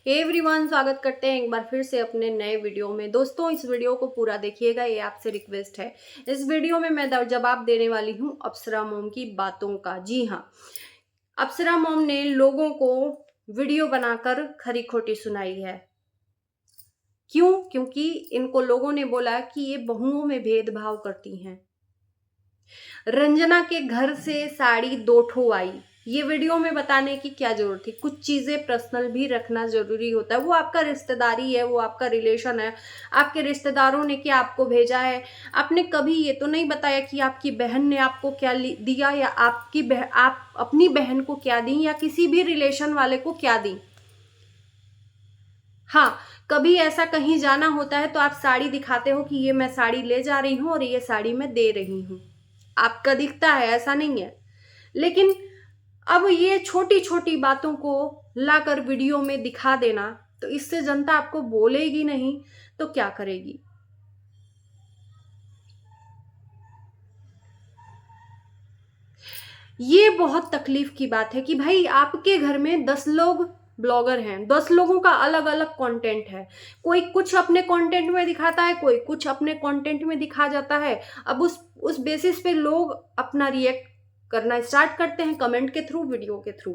Hey everyone, स्वागत करते हैं एक बार फिर से अपने नए वीडियो में। दोस्तों, इस वीडियो को पूरा देखिएगा, ये आपसे रिक्वेस्ट है। इस वीडियो में मैं जवाब देने वाली हूँ अप्सरा मॉम की बातों का। जी हाँ, अप्सरा मॉम ने लोगों को वीडियो बनाकर खरी खोटी सुनाई है। क्यों? क्योंकि इनको लोगों ने बोला कि ये बहुओं में भेदभाव करती हैं। रंजना के घर से साड़ी 2 ठो आई, ये वीडियो में बताने की क्या जरूरत थी? कुछ चीजें पर्सनल भी रखना जरूरी होता है। वो आपका रिश्तेदारी है, वो आपका रिलेशन है। आपके रिश्तेदारों ने क्या आपको भेजा है? आपने कभी ये तो नहीं बताया कि आपकी बहन ने आपको क्या दिया, या आप अपनी बहन को क्या दी, या किसी भी रिलेशन वाले को क्या दी। हाँ, कभी ऐसा कहीं जाना होता है तो आप साड़ी दिखाते हो कि ये मैं साड़ी ले जा रही हूँ और ये साड़ी मैं दे रही हूँ, आपका दिखता है, ऐसा नहीं है। लेकिन अब ये छोटी छोटी बातों को लाकर वीडियो में दिखा देना, तो इससे जनता आपको बोलेगी नहीं तो क्या करेगी? ये बहुत तकलीफ की बात है कि भाई आपके घर में 10 लोग ब्लॉगर हैं, 10 लोगों का अलग अलग कंटेंट है। कोई कुछ अपने कंटेंट में दिखाता है, कोई कुछ अपने कंटेंट में दिखा जाता है। अब उस बेसिस पे लोग अपना रिएक्ट करना स्टार्ट करते हैं, कमेंट के थ्रू, वीडियो के थ्रू।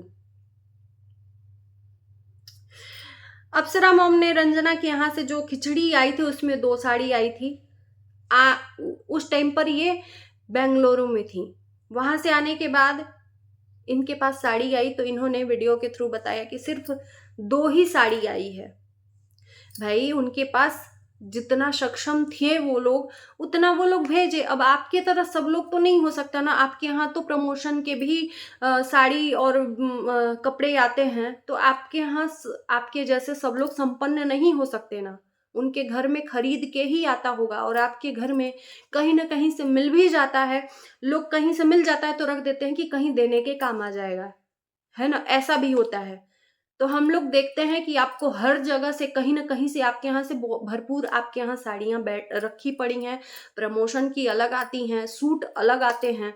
अप्सरा मॉम ने रंजना के यहाँ से जो खिचड़ी आई थी उसमें 2 साड़ी आई थी। उस टाइम पर ये बेंगलुरु में थी। वहां से आने के बाद इनके पास साड़ी आई तो इन्होंने वीडियो के थ्रू बताया कि सिर्फ 2 ही साड़ी आई है। भाई, उनके पास जितना सक्षम थे वो लोग, उतना वो लोग भेजे। अब आपके तरह सब लोग तो नहीं हो सकता ना। आपके यहाँ तो प्रमोशन के भी साड़ी और कपड़े आते हैं, तो आपके यहाँ आपके जैसे सब लोग संपन्न नहीं हो सकते ना। उनके घर में खरीद के ही आता होगा, और आपके घर में कहीं ना कहीं से मिल भी जाता है। लोग कहीं से मिल जाता है तो रख देते हैं कि कहीं देने के काम आ जाएगा, है ना, ऐसा भी होता है। तो हम लोग देखते हैं कि आपको हर जगह से कहीं ना कहीं से आपके यहाँ से भरपूर आपके यहाँ साड़ियाँ बैठ रखी पड़ी हैं। प्रमोशन की अलग आती हैं, सूट अलग आते हैं।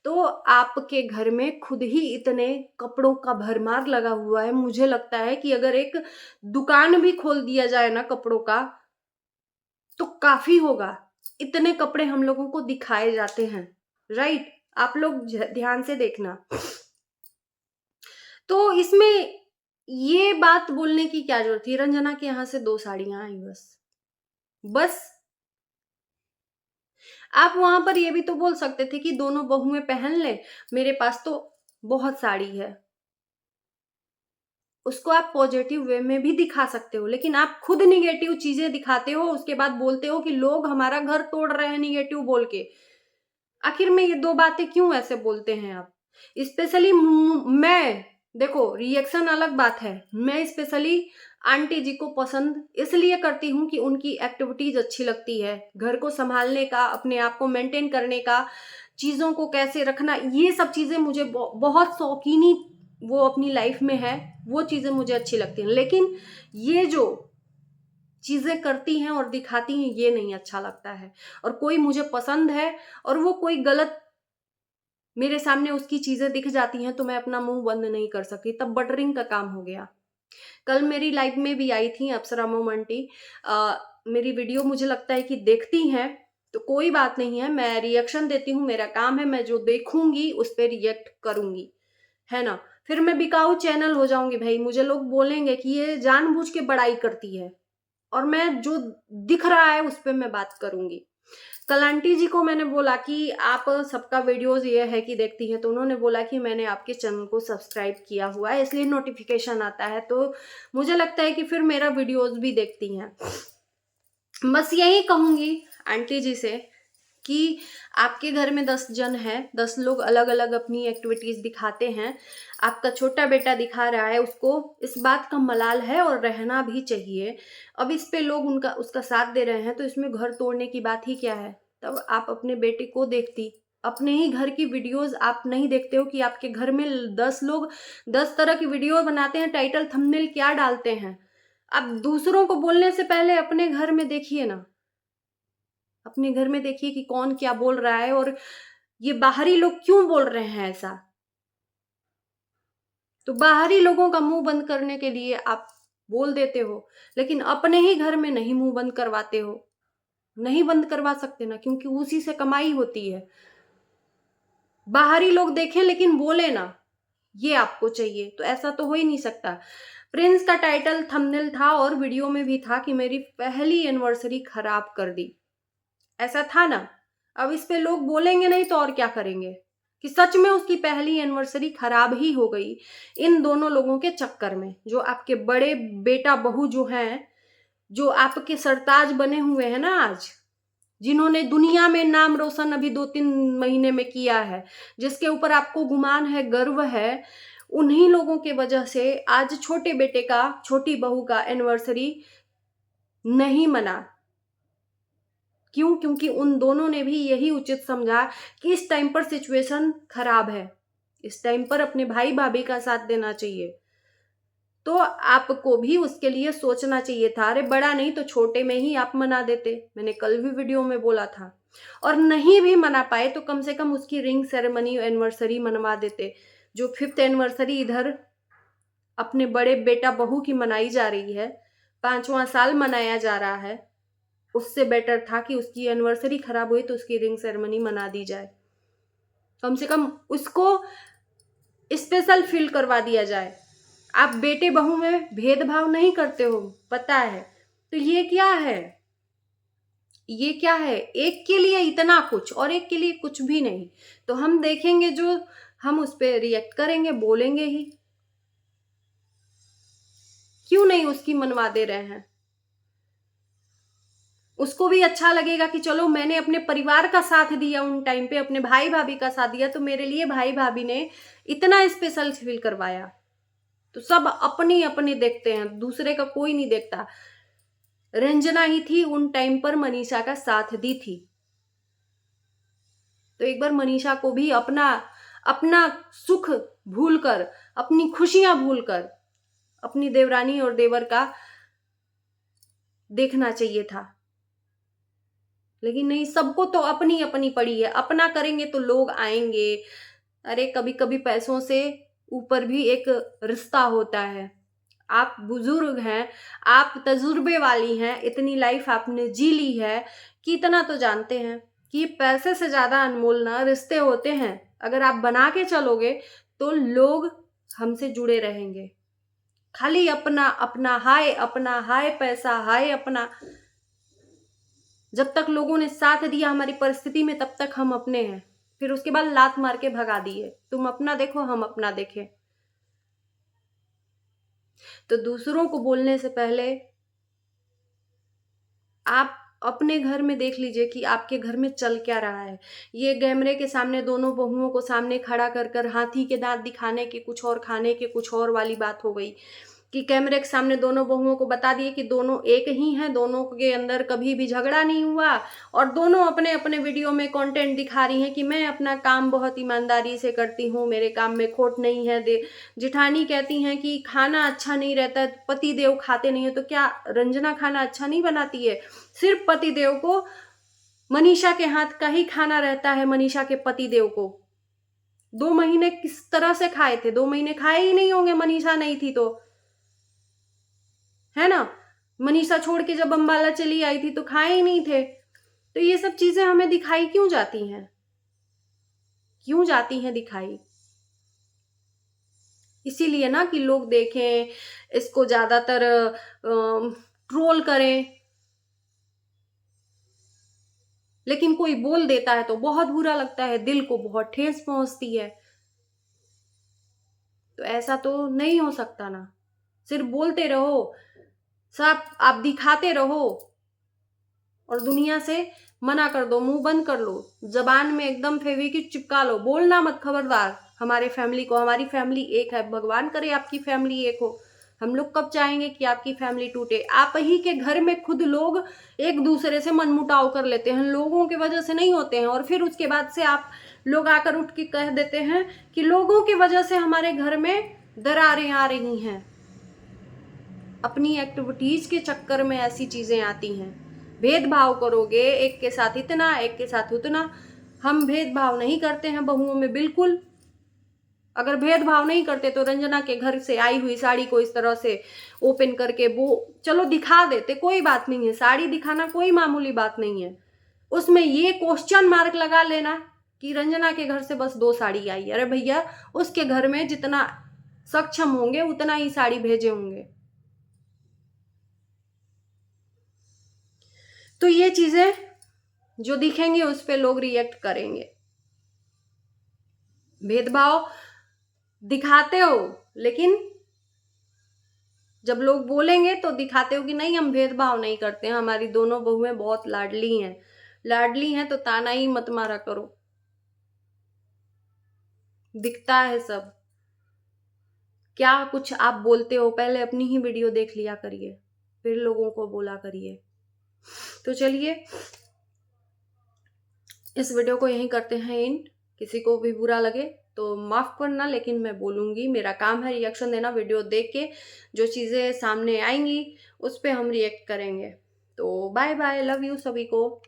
तो आपके घर में खुद ही इतने कपड़ों का भरमार लगा हुआ है। मुझे लगता है कि अगर एक दुकान भी खोल दिया जाए ना कपड़ों का, तो काफी होगा। इतने कपड़े हम लोगों को दिखाए जाते हैं, राइट? आप लोग ध्यान से देखना। तो इसमें ये बात बोलने की क्या जरूरत थी? रंजना के यहाँ से 2 साड़ियां आई, बस बस। आप वहां पर ये भी तो बोल सकते थे कि दोनों बहुएं पहन ले, मेरे पास तो बहुत साड़ी है। उसको आप पॉजिटिव वे में भी दिखा सकते हो, लेकिन आप खुद निगेटिव चीजें दिखाते हो, उसके बाद बोलते हो कि लोग हमारा घर तोड़ रहे हैं निगेटिव बोल के। आखिर में ये 2 बातें क्यों ऐसे बोलते हैं आप? स्पेशली मैं, देखो, रिएक्शन अलग बात है। मैं स्पेशली आंटी जी को पसंद इसलिए करती हूँ कि उनकी एक्टिविटीज अच्छी लगती है। घर को संभालने का, अपने आप को मेंटेन करने का, चीजों को कैसे रखना, ये सब चीजें मुझे बहुत शौकीनी वो अपनी लाइफ में है। वो चीजें मुझे अच्छी लगती हैं। लेकिन ये जो चीजें करती हैं और दिखाती हैं, ये नहीं अच्छा लगता है। और कोई मुझे पसंद है और वो कोई गलत मेरे सामने उसकी चीजें दिख जाती हैं, तो मैं अपना मुंह बंद नहीं कर सकती, तब बटरिंग का काम हो गया। कल मेरी लाइफ में भी आई थी अप्सरा मोम आंटी। मेरी वीडियो मुझे लगता है कि देखती हैं, तो कोई बात नहीं है, मैं रिएक्शन देती हूँ, मेरा काम है, मैं जो देखूंगी उस पर रिएक्ट करूंगी, है ना। फिर मैं बिकाऊ चैनल हो जाऊंगी भाई। मुझे लोग बोलेंगे कि ये जानबूझ के बड़ाई करती है, और मैं जो दिख रहा है उस पर मैं बात करूंगी। कल आंटी जी को मैंने बोला कि आप सबका वीडियोस ये है कि देखती हैं, तो उन्होंने बोला कि मैंने आपके चैनल को सब्सक्राइब किया हुआ है, इसलिए नोटिफिकेशन आता है। तो मुझे लगता है कि फिर मेरा वीडियोस भी देखती हैं। बस यही कहूंगी आंटी जी से कि आपके घर में 10 जन हैं, 10 लोग अलग अलग अपनी एक्टिविटीज दिखाते हैं। आपका छोटा बेटा दिखा रहा है, उसको इस बात का मलाल है और रहना भी चाहिए। अब इस पे लोग उनका उसका साथ दे रहे हैं, तो इसमें घर तोड़ने की बात ही क्या है? तब आप अपने बेटे को देखती, अपने ही घर की वीडियोस आप नहीं देखते हो कि आपके घर में 10 लोग 10 तरह की वीडियो बनाते हैं, टाइटल थंबनेल क्या डालते हैं। आप दूसरों को बोलने से पहले अपने घर में देखिए ना। अपने घर में देखिए कि कौन क्या बोल रहा है, और ये बाहरी लोग क्यों बोल रहे हैं ऐसा। तो बाहरी लोगों का मुंह बंद करने के लिए आप बोल देते हो, लेकिन अपने ही घर में नहीं मुंह बंद करवाते हो। नहीं बंद करवा सकते ना, क्योंकि उसी से कमाई होती है। बाहरी लोग देखें लेकिन बोले ना, ये आपको चाहिए, तो ऐसा तो हो ही नहीं सकता। प्रिंस का टाइटल थंबनेल था और वीडियो में भी था कि मेरी पहली एनिवर्सरी खराब कर दी, ऐसा था ना। अब इस पे लोग बोलेंगे नहीं तो और क्या करेंगे, कि सच में उसकी पहली एनिवर्सरी खराब ही हो गई इन दोनों लोगों के चक्कर में। जो आपके बड़े बेटा बहू जो हैं, जो आपके सरताज बने हुए हैं ना आज, जिन्होंने दुनिया में नाम रोशन अभी 2-3 महीने में किया है, जिसके ऊपर आपको गुमान है, गर्व है, उन्हीं लोगों के वजह से आज छोटे बेटे का, छोटी बहू का एनिवर्सरी नहीं मना। क्यों? क्योंकि उन दोनों ने भी यही उचित समझा कि इस टाइम पर सिचुएशन खराब है, इस टाइम पर अपने भाई भाभी का साथ देना चाहिए। तो आपको भी उसके लिए सोचना चाहिए था। अरे बड़ा नहीं तो छोटे में ही आप मना देते, मैंने कल भी वीडियो में बोला था। और नहीं भी मना पाए तो कम से कम उसकी रिंग सेरेमनी एनिवर्सरी मनवा देते। जो 5th एनिवर्सरी इधर अपने बड़े बेटा बहू की मनाई जा रही है, 5वां साल मनाया जा रहा है, उससे बेटर था कि उसकी एनिवर्सरी खराब हुई तो उसकी रिंग सेरेमनी मना दी जाए। कम से कम उसको स्पेशल फील करवा दिया जाए। आप बेटे बहू में भेदभाव नहीं करते हो, पता है, तो ये क्या है? ये क्या है? एक के लिए इतना कुछ और एक के लिए कुछ भी नहीं। तो हम देखेंगे, जो हम उस पर रिएक्ट करेंगे, बोलेंगे ही। क्यों नहीं उसकी मनवा दे रहे हैं? उसको भी अच्छा लगेगा कि चलो मैंने अपने परिवार का साथ दिया, उन टाइम पे अपने भाई भाभी का साथ दिया, तो मेरे लिए भाई भाभी ने इतना स्पेशल फील करवाया। तो सब अपनी अपनी देखते हैं, दूसरे का कोई नहीं देखता। रंजना ही थी उन टाइम पर मनीषा का साथ दी थी, तो एक बार मनीषा को भी अपना अपना सुख भूलकर, अपनी खुशियां भूलकर अपनी देवरानी और देवर का देखना चाहिए था। लेकिन नहीं, सबको तो अपनी अपनी पड़ी है, अपना करेंगे तो लोग आएंगे। अरे कभी कभी पैसों से ऊपर भी एक रिश्ता होता है। आप बुजुर्ग हैं, आप तजुर्बे वाली हैं, इतनी लाइफ आपने जी ली है कि इतना तो जानते हैं कि पैसे से ज्यादा अनमोल ना रिश्ते होते हैं। अगर आप बना के चलोगे तो लोग हमसे जुड़े रहेंगे। खाली अपना अपना हाय, अपना हाय पैसा, हाय अपना। जब तक लोगों ने साथ दिया हमारी परिस्थिति में, तब तक हम अपने हैं। फिर उसके बाद लात मार के भगा दिए, तुम अपना देखो हम अपना देखें। तो दूसरों को बोलने से पहले आप अपने घर में देख लीजिए कि आपके घर में चल क्या रहा है। ये कैमरे के सामने दोनों बहुओं को सामने खड़ा कर कर हाथी के दांत दिखाने के कुछ और, खाने के कुछ और वाली बात हो गई कि कैमरे के सामने दोनों बहुओं को बता दिए कि दोनों एक ही हैं, दोनों के अंदर कभी भी झगड़ा नहीं हुआ, और दोनों अपने अपने वीडियो में कंटेंट दिखा रही हैं कि मैं अपना काम बहुत ईमानदारी से करती हूँ, मेरे काम में खोट नहीं है। जिठानी कहती हैं कि खाना अच्छा नहीं रहता, पति देव खाते नहीं है, तो क्या रंजना खाना अच्छा नहीं बनाती है? सिर्फ पति देव को, मनीषा के हाथ का ही खाना रहता है। मनीषा के पति देव को 2 महीने किस तरह से खाए थे? 2 महीने खाए ही नहीं होंगे, मनीषा नहीं थी तो, है ना। मनीषा छोड़ के जब अंबाला चली आई थी तो खाए ही नहीं थे। तो ये सब चीजें हमें दिखाई क्यों जाती हैं? क्यों जाती हैं दिखाई? इसीलिए ना कि लोग देखें, इसको ज्यादातर ट्रोल करें। लेकिन कोई बोल देता है तो बहुत बुरा लगता है, दिल को बहुत ठेस पहुंचती है। तो ऐसा तो नहीं हो सकता ना। सिर्फ बोलते रहो, सब आप दिखाते रहो और दुनिया से मना कर दो, मुंह बंद कर लो, जबान में एकदम फेविक्विक चिपका लो, बोलना मत खबरदार हमारे फैमिली को। हमारी फैमिली एक है, भगवान करे आपकी फैमिली एक हो। हम लोग कब चाहेंगे कि आपकी फैमिली टूटे? आप ही के घर में खुद लोग एक दूसरे से मनमुटाव कर लेते हैं, लोगों की वजह से नहीं होते हैं, और फिर उसके बाद से आप लोग आकर उठ के कह देते हैं कि लोगों की वजह से हमारे घर में दरारें आ रही हैं। अपनी एक्टिविटीज के चक्कर में ऐसी चीजें आती हैं। भेदभाव करोगे, एक के साथ इतना, एक के साथ उतना। हम भेदभाव नहीं करते हैं बहुओं में, बिल्कुल। अगर भेदभाव नहीं करते तो रंजना के घर से आई हुई साड़ी को इस तरह से ओपन करके वो चलो दिखा देते, कोई बात नहीं है, साड़ी दिखाना कोई मामूली बात नहीं है। उसमें ये क्वेश्चन मार्क लगा लेना कि रंजना के घर से बस 2 साड़ी आई। अरे भैया, उसके घर में जितना सक्षम होंगे उतना ही साड़ी भेजे होंगे। तो ये चीजें जो दिखेंगे उस पे लोग रिएक्ट करेंगे। भेदभाव दिखाते हो, लेकिन जब लोग बोलेंगे तो दिखाते हो कि नहीं हम भेदभाव नहीं करते हैं, हमारी दोनों बहुएं बहुत लाडली हैं। लाडली हैं तो ताना ही मत मारा करो, दिखता है सब। क्या कुछ आप बोलते हो, पहले अपनी ही वीडियो देख लिया करिए, फिर लोगों को बोला करिए। तो चलिए इस वीडियो को यहीं करते हैं एंड। किसी को भी बुरा लगे तो माफ करना, लेकिन मैं बोलूंगी, मेरा काम है रिएक्शन देना। वीडियो देख के जो चीजें सामने आएंगी उस पे हम रिएक्ट करेंगे। तो बाय बाय, लव यू सभी को।